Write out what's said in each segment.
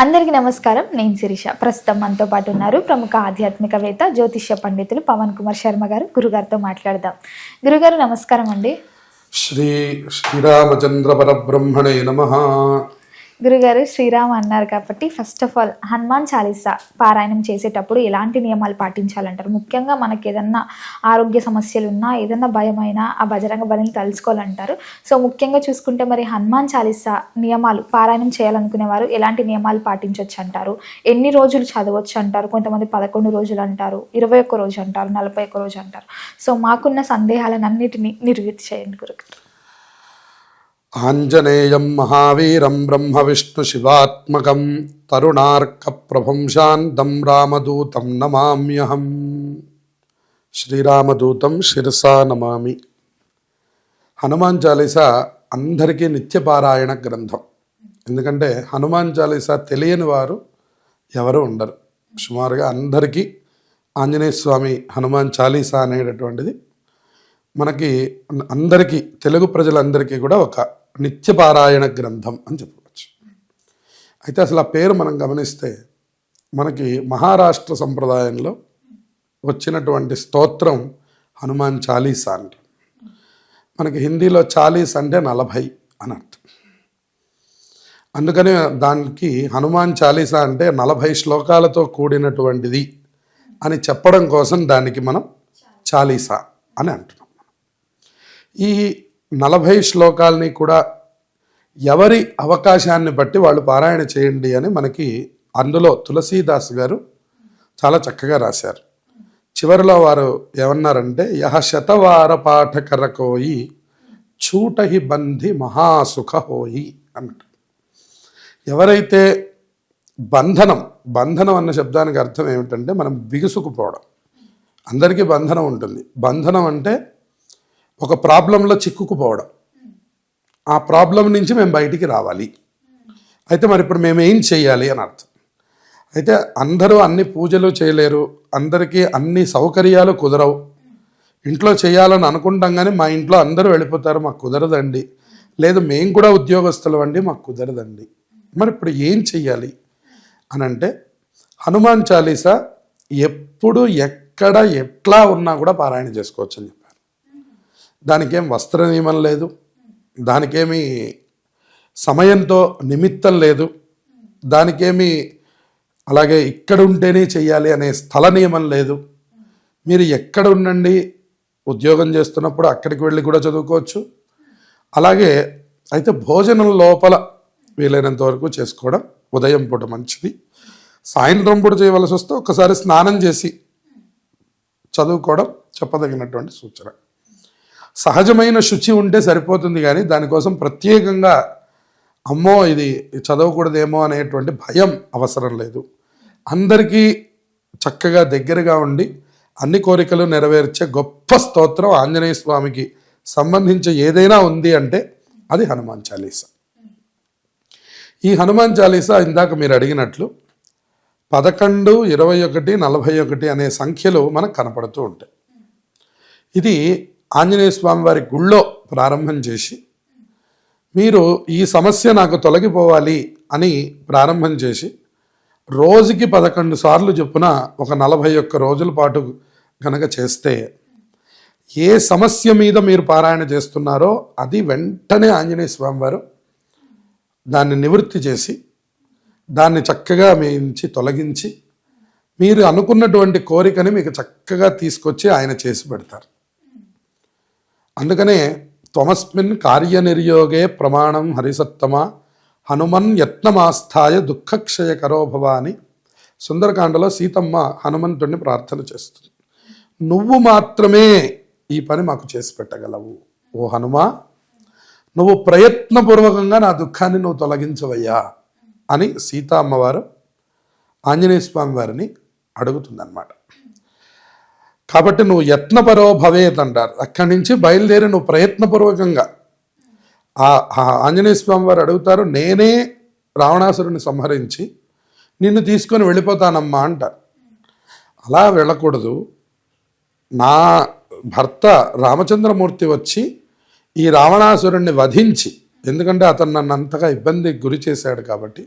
అందరికీ నమస్కారం. నేను శిరీష. ప్రస్తుతం మనతో పాటు ఉన్నారు ప్రముఖ ఆధ్యాత్మికవేత్త, జ్యోతిష్య పండితులు పవన్ కుమార్ శర్మ గారు. గురుగారితో మాట్లాడదాం. గురుగారు నమస్కారం అండి. శ్రీరామచంద్ర పరబ్రహ్మణే నమః. గురుగారు శ్రీరామ్ అన్నారు కాబట్టి first of all Hanuman Chalisa పారాయణం చేసేటప్పుడు ఎలాంటి నియమాలు పాటించాలంటారు? ముఖ్యంగా మనకి ఏదన్నా ఆరోగ్య సమస్యలు ఉన్నా, ఏదన్నా భయమైనా ఆ బజరంగ బలిని తలుచుకోవాలంటారు. సో ముఖ్యంగా చూసుకుంటే మరి హనుమాన్ చాలీసా నియమాలు పారాయణం చేయాలనుకునే వారు ఎలాంటి నియమాలు పాటించవచ్చు అంటారు? ఎన్ని రోజులు చదవచ్చు అంటారు? కొంతమంది 11 రోజులు అంటారు, 21 రోజు అంటారు, 41 రోజు అంటారు. సో మాకున్న సందేహాలన్నిటినీ నిర్వృత్తి చేయండి గురుగారు. ఆంజనేయం మహావీరం బ్రహ్మ విష్ణు శివాత్మకం తరుణార్క ప్రభం శాంతం రామదూతం నమామ్యహం. శ్రీరామదూతం శిరసా నమామి. హనుమాన్ చాలీసా అందరికీ నిత్యపారాయణ గ్రంథం. ఎందుకంటే హనుమాన్ చాలీసా తెలియని వారు ఎవరు ఉండరు. సుమారుగా అందరికీ ఆంజనేయ స్వామి హనుమాన్ చాలీసా అనేటటువంటిది మనకి అందరికీ, తెలుగు ప్రజలందరికీ కూడా ఒక నిత్యపారాయణ గ్రంథం అని చెప్పవచ్చు. అయితే అసలు ఆ పేరు మనం గమనిస్తే మనకి మహారాష్ట్ర సంప్రదాయంలో వచ్చినటువంటి స్తోత్రం హనుమాన్ చాలీసా అంటారు. మనకి హిందీలో చాలీస్ అంటే 40 అని అర్థం. అందుకని దానికి హనుమాన్ చాలీసా అంటే 40 శ్లోకాలతో కూడినటువంటిది అని చెప్పడం కోసం దానికి మనం చాలీసా అని అంటున్నాం. ఈ 40 శ్లోకాలని కూడా ఎవరి అవకాశాన్ని బట్టి వాళ్ళు పారాయణ చేయండి అని మనకి అందులో తులసీదాస్ గారు చాలా చక్కగా రాశారు. చివరిలో వారు ఏమన్నారంటే, యహ శతవార పాఠకరకోయి చూటహి బంధి మహాసుఖ హోయి అన్నట్టు. ఎవరైతే బంధనం అన్న శబ్దానికి అర్థం ఏమిటంటే మనం బిగుసుకుపోవడం. అందరికీ బంధనం ఉంటుంది. బంధనం అంటే ఒక ప్రాబ్లంలో చిక్కుకుపోవడం. ఆ ప్రాబ్లం నుంచి మేము బయటికి రావాలి. అయితే మరి ఇప్పుడు మేము ఏం చేయాలి అని అర్థం. అయితే అందరూ అన్ని పూజలు చేయలేరు, అందరికీ అన్ని సౌకర్యాలు కుదరవు. ఇంట్లో చేయాలని అనుకుంటాం కానీ మా ఇంట్లో అందరూ వెళ్ళిపోతారు, మాకు కుదరదండి. లేదు మేము కూడా ఉద్యోగస్తులు అండి, మాకు కుదరదండి. మరి ఇప్పుడు ఏం చెయ్యాలి అని అంటే హనుమాన్ చాలీసా ఎప్పుడు ఎక్కడ ఎట్లా ఉన్నా కూడా పారాయణ చేసుకోవచ్చు అని చెప్పారు. దానికేం వస్త్ర నియమం లేదు, దానికేమీ సమయంతో నిమిత్తం లేదు, దానికేమీ అలాగే ఇక్కడ ఉంటేనే చెయ్యాలి అనే స్థల నియమం లేదు. మీరు ఎక్కడ ఉండండి, ఉద్యోగం చేస్తున్నప్పుడు అక్కడికి వెళ్ళి కూడా చదువుకోవచ్చు. అలాగే అయితే భోజనం లోపల వీలైనంత వరకు చేసుకోవడం ఉదయం పూట మంచిది. సాయంత్రం పూట చేయవలసి వస్తే ఒకసారి స్నానం చేసి చదువుకోవడం చెప్పదగినటువంటి సూచన. సహజమైన శుచి ఉంటే సరిపోతుంది, కానీ దానికోసం ప్రత్యేకంగా అమ్మో ఇది చదవకూడదేమో అనేటువంటి భయం అవసరం లేదు. అందరికీ చక్కగా దగ్గరగా ఉండి అన్ని కోరికలు నెరవేర్చే గొప్ప స్తోత్రం ఆంజనేయ స్వామికి సంబంధించి ఏదైనా ఉంది అంటే అది హనుమాన్ చాలీసా. ఈ హనుమాన్ చాలీసా ఇందాక మీరు అడిగినట్లు 11, 21, 41 అనే సంఖ్యలు మనకు కనపడుతూ ఉంటాయి. ఇది ఆంజనేయ స్వామి వారి గుళ్ళో ప్రారంభం చేసి మీరు ఈ సమస్య నాకు తొలగిపోవాలి అని ప్రారంభం చేసి రోజుకి 11 సార్లు చొప్పున ఒక 41 రోజుల పాటు కనుక చేస్తే ఏ సమస్య మీద మీరు పారాయణ చేస్తున్నారో అది వెంటనే ఆంజనేయ స్వామి వారు దాన్ని నివృత్తి చేసి దాన్ని చక్కగా మీ నుంచి తొలగించి మీరు అనుకున్నటువంటి కోరికని మీకు చక్కగా తీసుకొచ్చి ఆయన చేసి పెడతారు. అందుకనే త్వమస్మిన్ కార్యనిర్యోగే ప్రమాణం హరిసత్తమ హనుమన్ యత్నమాస్థాయ దుఃఖక్షయకరో భవ అని సుందరకాండలో సీతమ్మ హనుమంతుడిని ప్రార్థన చేస్తుంది. నువ్వు మాత్రమే ఈ పని మాకు చేసి పెట్టగలవు ఓ హనుమా, నువ్వు ప్రయత్నపూర్వకంగా నా దుఃఖాన్ని నువ్వు తొలగించవయ్యా అని సీతా అమ్మవారు ఆంజనేయ స్వామి వారిని అడుగుతుందన్నమాట. కాబట్టి నువ్వు యత్నపరో భవేత్ అంటారు. అక్కడి నుంచి బయలుదేరి నువ్వు ప్రయత్నపూర్వకంగా ఆంజనేయ స్వామి వారు అడుగుతారు, నేనే రావణాసురుని సంహరించి నిన్ను తీసుకొని వెళ్ళిపోతానమ్మా అంటారు. అలా వెళ్ళకూడదు. నా భర్త రామచంద్రమూర్తి వచ్చి ఈ రావణాసురుణ్ణి వధించి, ఎందుకంటే అతను నన్ను అంతగా ఇబ్బందికి గురి చేశాడు కాబట్టి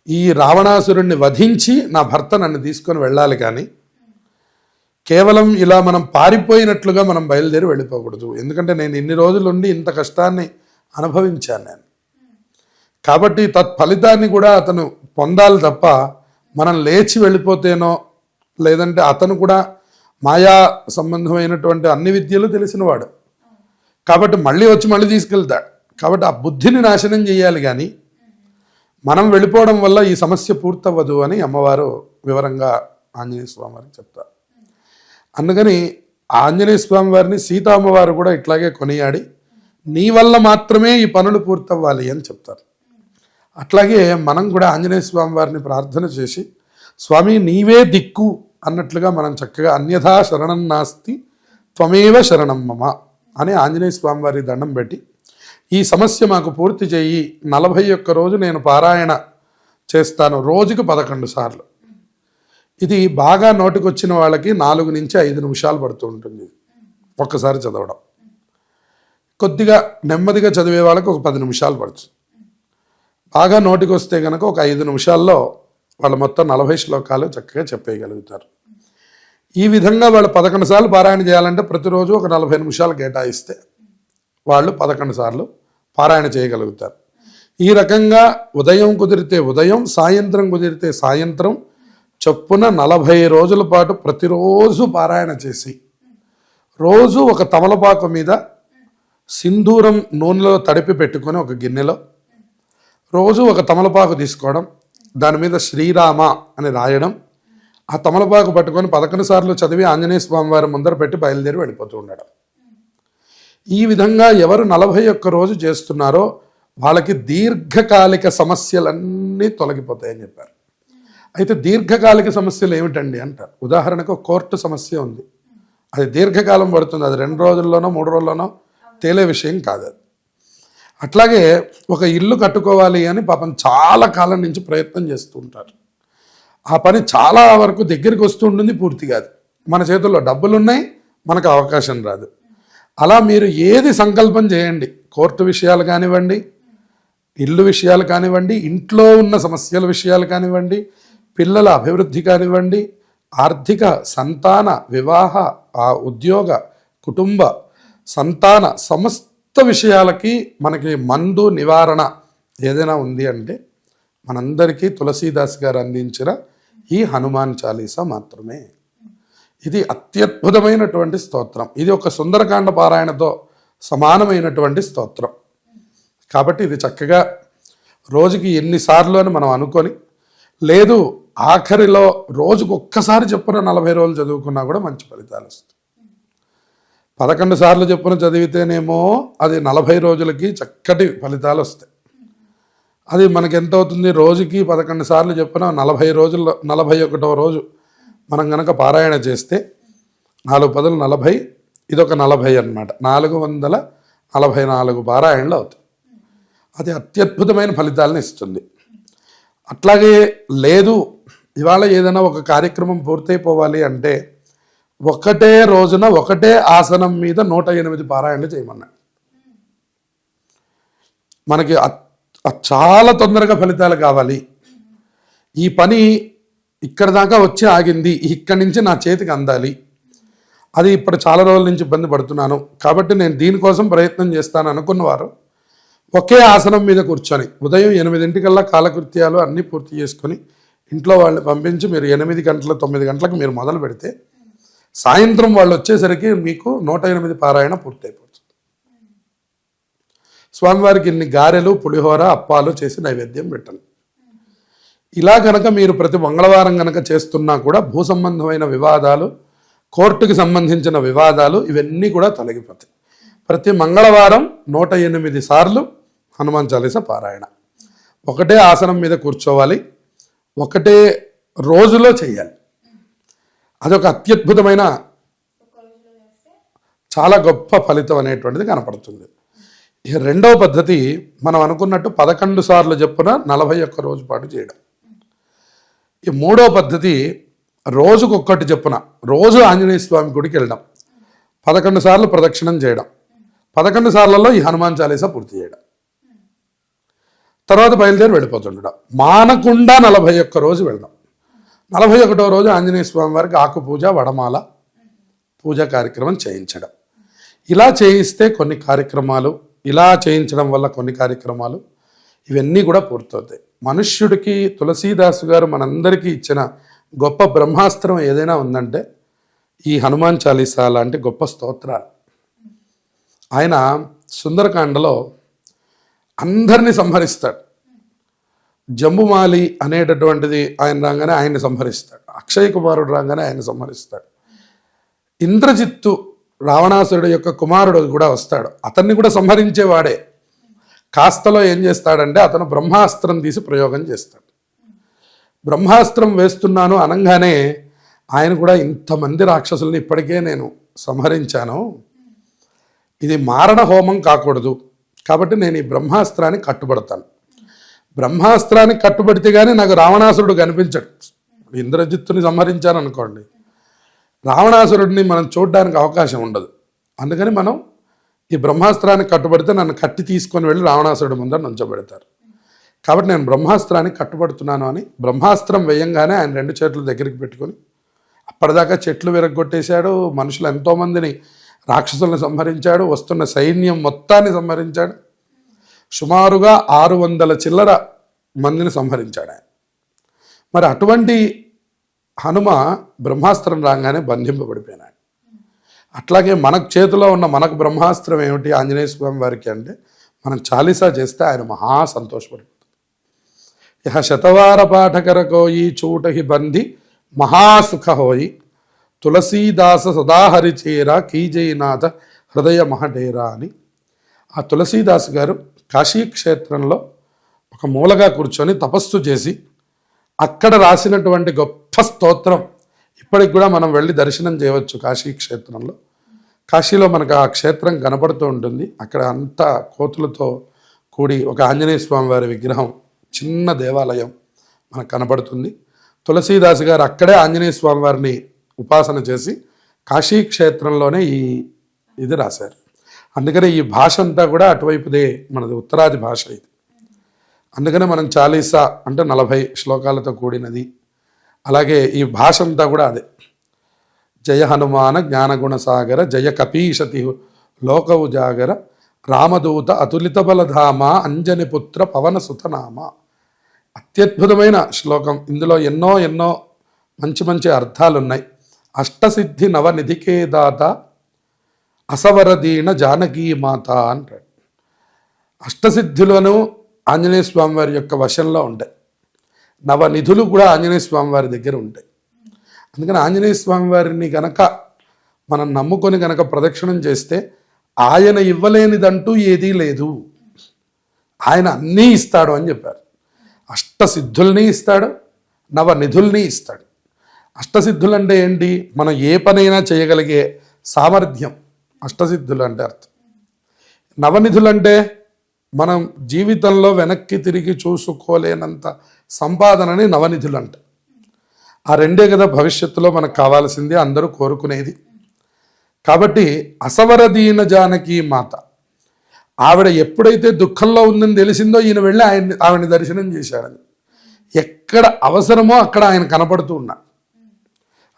ఈ రావణాసురుణ్ణి వధించి నా భర్త నన్ను తీసుకొని వెళ్ళాలి, కానీ కేవలం ఇలా మనం పారిపోయినట్లుగా మనం బయలుదేరి వెళ్ళిపోకూడదు. ఎందుకంటే నేను ఇన్ని రోజులు ఉండి ఇంత కష్టాన్ని అనుభవించాను నేను, కాబట్టి తత్ఫలితాన్ని కూడా అతను పొందాలి తప్ప మనం లేచి వెళ్ళిపోతేనో, లేదంటే అతను కూడా మాయా సంబంధమైనటువంటి అన్ని విద్యలు తెలిసినవాడు కాబట్టి మళ్ళీ వచ్చి మళ్ళీ తీసుకెళ్తాడు. కాబట్టి ఆ బుద్ధిని నాశనం చేయాలి, కానీ మనం వెళ్ళిపోవడం వల్ల ఈ సమస్య పూర్తవ్వదు అని అమ్మవారు వివరంగా ఆంజనేయ స్వామి వారికి చెప్తారు. అందుకని ఆంజనేయ స్వామి వారిని సీతా అమ్మవారు కూడా ఇట్లాగే కొనియాడి నీ వల్ల మాత్రమే ఈ పనులు పూర్తవ్వాలి అని చెప్తారు. అట్లాగే మనం కూడా ఆంజనేయ స్వామి వారిని ప్రార్థన చేసి స్వామి నీవే దిక్కు అన్నట్లుగా మనం చక్కగా అన్యథా శరణం నాస్తి త్వమేవ శరణం మమ అని ఆంజనేయ స్వామి వారి దండం పెట్టి ఈ సమస్య మాకు పూర్తి చేయి, 41 రోజు నేను పారాయణ చేస్తాను, రోజుకు 11 సార్లు. ఇది బాగా నోటికొచ్చిన వాళ్ళకి 4 నుంచి 5 నిమిషాలు పడుతూ ఉంటుంది ఒక్కసారి చదవడం. కొద్దిగా నెమ్మదిగా చదివే వాళ్ళకి ఒక 10 నిమిషాలు పడుతుంది. బాగా నోటికి వస్తే కనుక ఒక 5 నిమిషాల్లో వాళ్ళు మొత్తం 40 శ్లోకాలు చక్కగా చెప్పేయగలుగుతారు. ఈ విధంగా వాళ్ళు 11 సార్లు పారాయణ చేయాలంటే ప్రతిరోజు ఒక 40 నిమిషాలు కేటాయిస్తే వాళ్ళు 11 సార్లు పారాయణ చేయగలుగుతారు. ఈ రకంగా ఉదయం కుదిరితే ఉదయం, సాయంత్రం కుదిరితే సాయంత్రం చొప్పున 40 రోజుల పాటు ప్రతిరోజు పారాయణ చేసి రోజు ఒక తమలపాకు మీద సింధూరం నూనెలో తడిపి పెట్టుకొని ఒక గిన్నెలో రోజు ఒక తమలపాకు తీసుకోవడం, దాని మీద శ్రీరామ అని రాయడం, ఆ తమలపాకు పట్టుకొని 11 సార్లు చదివి ఆంజనేయ స్వామి వారి ముందర పెట్టి బయలుదేరి వెళ్ళిపోతూ ఉండడం. ఈ విధంగా ఎవరు 41 రోజు చేస్తున్నారో వాళ్ళకి దీర్ఘకాలిక సమస్యలన్నీ తొలగిపోతాయని చెప్పారు. అయితే దీర్ఘకాలిక సమస్యలు ఏమిటండి అంటారు. ఉదాహరణకు కోర్టు సమస్య ఉంది, అది దీర్ఘకాలం పడుతుంది, అది 2 రోజుల్లోనో 3 రోజుల్లోనో తేలే విషయం కాదు అది. అట్లాగే ఒక ఇల్లు కట్టుకోవాలి అని పాపం చాలా కాలం నుంచి ప్రయత్నం చేస్తూ ఉంటారు, ఆ పని చాలా వరకు దగ్గరికి వస్తూ ఉంటుంది, పూర్తి కాదు. మన చేతుల్లో డబ్బులు ఉన్నాయి, మనకు అవకాశం రాదు. అలా మీరు ఏది సంకల్పం చేయండి, కోర్టు విషయాలు కానివ్వండి, ఇల్లు విషయాలు కానివ్వండి, ఇంట్లో ఉన్న సమస్యల విషయాలు కానివ్వండి, పిల్లల అభివృద్ధి కానివ్వండి, ఆర్థిక, సంతాన, వివాహ, ఉద్యోగ, కుటుంబ, సంతాన సమస్త విషయాలకి మనకి మందు నివారణ ఏదైనా ఉంది అంటే మనందరికీ తులసీదాస్ గారు అందించిన ఈ హనుమాన్ చాలీసా మాత్రమే. ఇది అత్యద్భుతమైనటువంటి స్తోత్రం. ఇది ఒక సుందరకాండ పారాయణతో సమానమైనటువంటి స్తోత్రం. కాబట్టి ఇది చక్కగా రోజుకి ఎన్నిసార్లు అని మనం అనుకొని, లేదు ఆఖరిలో రోజుకు ఒక్కసారి చెప్పున 40 రోజులు చదువుకున్నా కూడా మంచి ఫలితాలు వస్తాయి. 11 సార్లు చెప్పున చదివితేనేమో అది 40 రోజులకి చక్కటి ఫలితాలు వస్తాయి. అది మనకి ఎంత అవుతుంది, రోజుకి 11 సార్లు చెప్పున 40 రోజుల్లో 41వ రోజు మనం కనుక పారాయణ చేస్తే 4 పదులు 40, ఇదొక 40 అన్నమాట, 444 పారాయణలు అవుతాయి. అది అత్యద్భుతమైన ఫలితాలను ఇస్తుంది. అట్లాగే లేదు ఇవాళ ఏదైనా ఒక కార్యక్రమం పూర్తయిపోవాలి అంటే ఒకటే రోజున ఒకటే ఆసనం మీద 108 పారాయణలు చేయమన్నాడు. మనకి చాలా తొందరగా ఫలితాలు కావాలి, ఈ పని ఇక్కడ దాకా వచ్చి ఆగింది, ఇక్కడి నుంచి నా చేతికి అందాలి, అది ఇప్పుడు చాలా రోజుల నుంచి ఇబ్బంది పడుతున్నాను కాబట్టి నేను దీనికోసం ప్రయత్నం చేస్తాను అనుకున్నవారు ఒకే ఆసనం మీద కూర్చొని ఉదయం 8 కాలకృత్యాలు అన్నీ పూర్తి చేసుకొని ఇంట్లో వాళ్ళని పంపించి మీరు 8 గంటల 9 గంటలకు మీరు మొదలు పెడితే సాయంత్రం వాళ్ళు వచ్చేసరికి మీకు 108 పారాయణ పూర్తయిపోతుంది. స్వామివారికి ఇన్ని గారెలు, పులిహోర, అప్పాలు చేసి నైవేద్యం పెట్టండి. ఇలా కనుక మీరు ప్రతి మంగళవారం కనుక చేస్తున్నా కూడా భూ సంబంధమైన వివాదాలు, కోర్టుకి సంబంధించిన వివాదాలు ఇవన్నీ కూడా తొలగిపోతాయి. ప్రతి మంగళవారం 108 సార్లు హనుమాన్ చాలీసా పారాయణ, ఒకటే ఆసనం మీద కూర్చోవాలి, ఒకటే రోజులో చేయాలి. అదొక అత్యద్భుతమైన చాలా గొప్ప ఫలితం అనేటువంటిది కనపడుతుంది. ఇక రెండవ పద్ధతి మనం అనుకున్నట్టు 11 సార్లు చెప్పున 41 రోజు పాటు చేయడం. ఈ మూడవ పద్ధతి రోజుకొక్కటి చెప్పున రోజు ఆంజనేయ స్వామి గుడికి వెళ్ళడం, 11 సార్లు ప్రదక్షిణం చేయడం, 11 సార్లలో ఈ హనుమాన్ చాలీసా పూర్తి చేయడం. తర్వాత బయలుదేరి వెళ్ళిపోతుండడం. మానకుండా 41 రోజు వెళ్ళడం. 41వ రోజు ఆంజనేయ స్వామి వారికి ఆకు పూజ, వడమాల పూజ కార్యక్రమం చేయించడం. ఇలా చేయిస్తే కొన్ని కార్యక్రమాలు, ఇలా చేయించడం వల్ల కొన్ని కార్యక్రమాలు ఇవన్నీ కూడా పూర్తవుతాయి. మనుష్యుడికి తులసీదాసు గారు మనందరికీ ఇచ్చిన గొప్ప బ్రహ్మాస్త్రం ఏదైనా ఉందంటే ఈ హనుమాన్ చాలీసా లాంటి గొప్ప స్తోత్రాలు. ఆయన సుందరకాండలో అందరినీ సంహరిస్తాడు. జంబుమాలి అనేటటువంటిది ఆయన రాగానే ఆయన్ని సంహరిస్తాడు. అక్షయ కుమారుడు రాగానే ఆయన సంహరిస్తాడు. ఇంద్రజిత్తు రావణాసురుడు యొక్క కుమారుడు కూడా వస్తాడు, అతన్ని కూడా సంహరించేవాడే. కాస్తలో ఏం చేస్తాడంటే అతను బ్రహ్మాస్త్రం తీసి ప్రయోగం చేస్తాడు. బ్రహ్మాస్త్రం వేస్తున్నాను అనగానే ఆయన కూడా ఇంతమంది రాక్షసుల్ని ఇప్పటికే నేను సంహరించాను, ఇది మారణ హోమం కాకూడదు, కాబట్టి నేను ఈ బ్రహ్మాస్త్రాన్ని కట్టుబడతాను. బ్రహ్మాస్త్రానికి కట్టుబడితే కానీ నాకు రావణాసురుడు కనిపించడు. ఇంద్రజిత్తుని సంహరించాను అనుకోండి, రావణాసురుడిని మనం చూడడానికి అవకాశం ఉండదు. అందుకని మనం ఈ బ్రహ్మాస్త్రానికి కట్టుబడితే నన్ను కట్టి తీసుకొని వెళ్ళి రావణాసురుడి ముందర నుంచోబెడతారు. కాబట్టి నేను బ్రహ్మాస్త్రానికి కట్టుబడుతున్నాను అని బ్రహ్మాస్త్రం వేయంగానే ఆయన 2 చేతులు దగ్గరికి పెట్టుకొని, అప్పటిదాకా చెట్లు విరగొట్టేశాడు, మనుషులు ఎంతోమందిని రాక్షసులను సంహరించాడు, వస్తున్న సైన్యం మొత్తాన్ని సంహరించాడు, సుమారుగా 600 చిల్లర మందిని సంహరించాడు ఆయన. మరి అటువంటి హనుమ బ్రహ్మాస్త్రం రాగానే బంధింపబడిపోయినాడు. అట్లాగే మనకు చేతిలో ఉన్న మనకు బ్రహ్మాస్త్రం ఏమిటి ఆంజనేయ స్వామి వారికి అంటే మనం చాలీసా చేస్తే ఆయన మహా సంతోషపడిపోతుంది. యహ శతవార పాఠకరకోయి చూటహి బంధి మహాసుఖ హోయి తులసీదాస సదాహరి చేరా కీజయనాథ హృదయ మహడేరా అని. ఆ తులసీదాస్ గారు కాశీ క్షేత్రంలో ఒక మూలగా కూర్చొని తపస్సు చేసి అక్కడ రాసినటువంటి గొప్ప స్తోత్రం ఇప్పటికి కూడా మనం వెళ్ళి దర్శనం చేయవచ్చు కాశీ క్షేత్రంలో. కాశీలో మనకు ఆ క్షేత్రం కనపడుతూ ఉంటుంది. అక్కడ అంతా కోతులతో కూడి ఒక ఆంజనేయ స్వామి వారి విగ్రహం, చిన్న దేవాలయం మనకు కనపడుతుంది. తులసీదాస్ గారు అక్కడే ఆంజనేయ స్వామి వారిని ఉపాసన చేసి కాశీ క్షేత్రంలోనే ఇది రాశారు. అందుకనే ఈ భాష అంతా కూడా అటువైపుదే, మనది ఉత్తరాది భాష ఇది. అందుకనే మనం చాలీసా అంటే 40 శ్లోకాలతో కూడినది. అలాగే ఈ భాష అంతా కూడా అదే. జయ హనుమాన జ్ఞానగుణ సాగర జయ కపీశతి లోక ఉజాగర రామదూత అతులిత బలధామ అంజని పుత్ర పవన సుతనామ. అత్యద్భుతమైన శ్లోకం. ఇందులో ఎన్నో ఎన్నో మంచి మంచి అర్థాలు ఉన్నాయి. అష్టసిద్ధి నవనిధికే దాత అసవరదీన జానకీ మాత అంటాడు. అష్టసిద్ధులను ఆంజనేయ స్వామి వారి యొక్క వశంలో ఉంటాయి. నవనిధులు కూడా ఆంజనేయ స్వామి వారి దగ్గర ఉంటాయి. అందుకని ఆంజనేయ స్వామి వారిని గనక మనం నమ్ముకొని గనక ప్రదక్షిణం చేస్తే ఆయన ఇవ్వలేనిదంటూ ఏదీ లేదు, ఆయన అన్నీ ఇస్తాడు అని చెప్పారు. అష్టసిద్ధుల్ని ఇస్తాడు, నవనిధుల్ని ఇస్తాడు. అష్టసిద్ధులు అంటే ఏంటి? మనం ఏ పనైనా చేయగలిగే సామర్థ్యం అష్టసిద్ధులు అంటే అర్థం. నవనిధులంటే మనం జీవితంలో వెనక్కి తిరిగి చూసుకోలేనంత సంపాదనని నవనిధులు అంట. ఆ రెండే కదా భవిష్యత్తులో మనకు కావాల్సింది, అందరూ కోరుకునేది. కాబట్టి అసవరదీన జానకి మాత, ఆవిడ ఎప్పుడైతే దుఃఖంలో ఉందని తెలిసిందో ఈయన వెళ్ళి ఆవిడని దర్శనం చేశాడని. ఎక్కడ అవసరమో అక్కడ ఆయన కనపడుతూ ఉన్నాడు.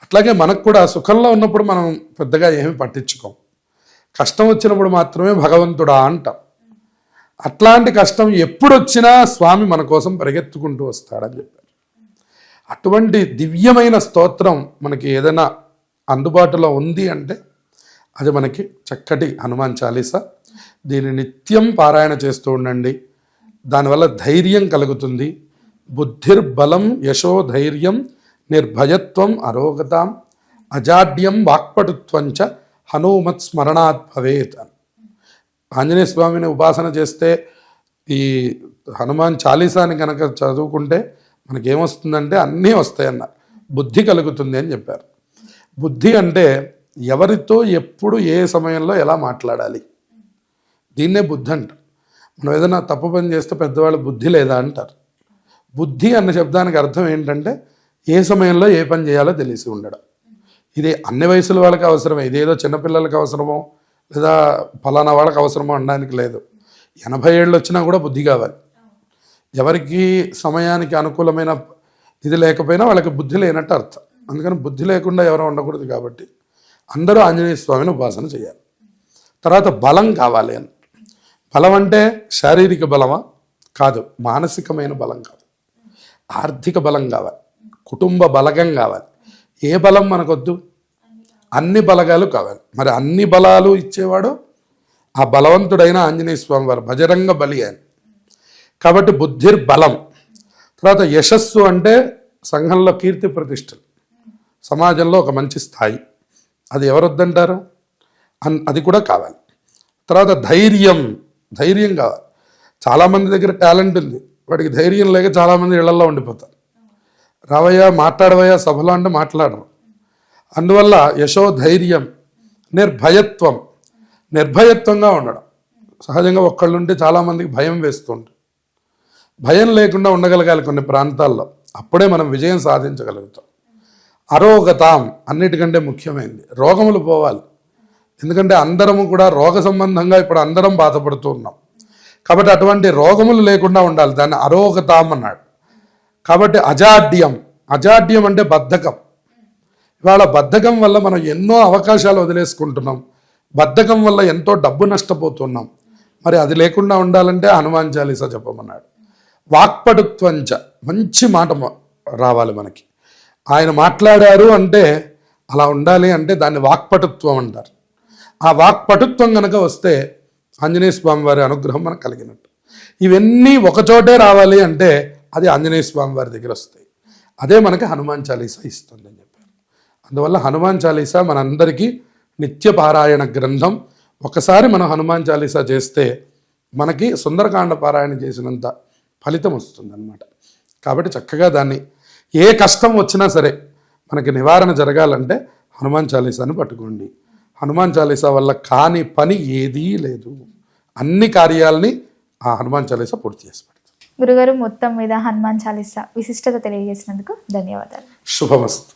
అట్లాగే మనకు కూడా సుఖంలో ఉన్నప్పుడు మనం పెద్దగా ఏమీ పట్టించుకోం, కష్టం వచ్చినప్పుడు మాత్రమే భగవంతుడా అంటాం. అట్లాంటి కష్టం ఎప్పుడు వచ్చినా స్వామి మన కోసం పరిగెత్తుకుంటూ వస్తాడని చెప్పారు. అటువంటి దివ్యమైన స్తోత్రం మనకి ఏదైనా అందుబాటులో ఉంది అంటే అది మనకి చక్కటి హనుమాన్ చాలీసా. దీన్ని నిత్యం పారాయణ చేస్తూ ఉండండి. దానివల్ల ధైర్యం కలుగుతుంది. బుద్ధిర్బలం యశో ధైర్యం నిర్భయత్వం అరోగతాం అజాడ్యం వాక్పటుత్వంచ హనుమత్ స్మరణాత్ భవేత్. ఆంజనేయ స్వామిని ఉపాసన చేస్తే ఈ హనుమాన్ చాలీసాని కనుక చదువుకుంటే మనకేమొస్తుందంటే అన్నీ వస్తాయన్న బుద్ధి కలుగుతుంది అని చెప్పారు. బుద్ధి అంటే ఎవరితో ఎప్పుడు ఏ సమయంలో ఎలా మాట్లాడాలి, దీన్నే బుద్ధి అంటారు. మనం ఏదైనా తప్పు పని చేస్తే పెద్దవాళ్ళు బుద్ధి లేదా అంటారు. బుద్ధి అన్న శబ్దానికి అర్థం ఏంటంటే ఏ సమయంలో ఏ పని చేయాలో తెలిసి ఉండడం. ఇది అన్ని వయసుల వాళ్ళకి అవసరమే. ఇదేదో చిన్నపిల్లలకి అవసరమో లేదా ఫలానా వాళ్ళకి అవసరమో అనడానికి లేదు. 80 ఏళ్ళు వచ్చినా కూడా బుద్ధి కావాలి. ఎవరికి సమయానికి అనుకూలమైన ఇది లేకపోయినా వాళ్ళకి బుద్ధి లేనట్టు అర్థం. అందుకని బుద్ధి లేకుండా ఎవరు ఉండకూడదు. కాబట్టి అందరూ ఆంజనేయ స్వామిని ఉపాసన చేయాలి. తర్వాత బలం కావాలి అని. బలం అంటే శారీరక బలమా? కాదు. మానసికమైన బలం కాదు, ఆర్థిక బలం కావాలి, కుటుంబ బలగం కావాలి. ఏ బలం మనకొద్దు? అన్ని బలగాలు కావాలి. మరి అన్ని బలాలు ఇచ్చేవాడు ఆ బలవంతుడైన ఆంజనేయ స్వామి వారు, బజరంగ బలి అని. కాబట్టి బుద్ధిర్బలం. తర్వాత యశస్సు అంటే సంఘంలో కీర్తి ప్రతిష్టలు, సమాజంలో ఒక మంచి స్థాయి. అది ఎవరొద్దంటారు? అది కూడా కావాలి. తర్వాత ధైర్యం, ధైర్యం కావాలి. చాలామంది దగ్గర టాలెంట్ ఉంది, వాడికి ధైర్యం లేక చాలామంది ఇళ్లలో ఉండిపోతారు. రావయ్యా మాట్లాడవయ్యా సభలో అంటే మాట్లాడరు. అందువల్ల యశో ధైర్యం. నిర్భయత్వం, నిర్భయత్వంగా ఉండడం. సహజంగా ఒక్కళ్ళుంటే చాలామందికి భయం వేస్తుంటుంది. భయం లేకుండా ఉండగలగాలి కొన్ని ప్రాంతాల్లో, అప్పుడే మనం విజయం సాధించగలుగుతాం. అరోగతాం, అన్నిటికంటే ముఖ్యమైనది రోగములు పోవాలి. ఎందుకంటే అందరము కూడా రోగ సంబంధంగా ఇప్పుడు అందరం బాధపడుతూ ఉన్నాం. కాబట్టి అటువంటి రోగములు లేకుండా ఉండాలి, దాన్ని అరోగతాం అన్నాడు. కాబట్టి అజాడ్యం, అజాడ్యం అంటే బద్ధకం. ఇవాళ బద్ధకం వల్ల మనం ఎన్నో అవకాశాలు వదిలేసుకుంటున్నాం, బద్ధకం వల్ల ఎంతో డబ్బు నష్టపోతున్నాం. మరి అది లేకుండా ఉండాలంటే హనుమాన్ చాలీసా చెప్పమన్నాడు. వాక్పటుత్వంచ, మంచి మాట రావాలి మనకి. ఆయన మాట్లాడారు అంటే అలా ఉండాలి అంటే దాన్ని వాక్పటుత్వం అంటారు. ఆ వాక్పటుత్వం కనుక వస్తే ఆంజనేయ స్వామి వారి అనుగ్రహం మనకు కలిగినట్టు. ఇవన్నీ ఒకచోటే రావాలి అంటే అది ఆంజనేయ స్వామి వారి దగ్గర వస్తాయి. అదే మనకి హనుమాన్ చాలీసా ఇస్తుందని చెప్పారు. అందువల్ల హనుమాన్ చాలీసా మనందరికీ నిత్య పారాయణ గ్రంథం. ఒకసారి మనం హనుమాన్ చాలీసా చేస్తే మనకి సుందరకాండ పారాయణ చేసినంత ఫలితం వస్తుందన్నమాట. కాబట్టి చక్కగా దాన్ని ఏ కష్టం వచ్చినా సరే మనకి నివారణ జరగాలంటే హనుమాన్ చాలీసాని పట్టుకోండి. హనుమాన్ చాలీసా వల్ల కాని పని ఏదీ లేదు. అన్ని కార్యాలని ఆ హనుమాన్ చాలీసా పూర్తి చేసి పెడతాం. గురుగారు మొత్తం మీద హనుమాన్ చాలీసా విశిష్టత తెలియజేసినందుకు ధన్యవాదాలు. శుభమస్తు.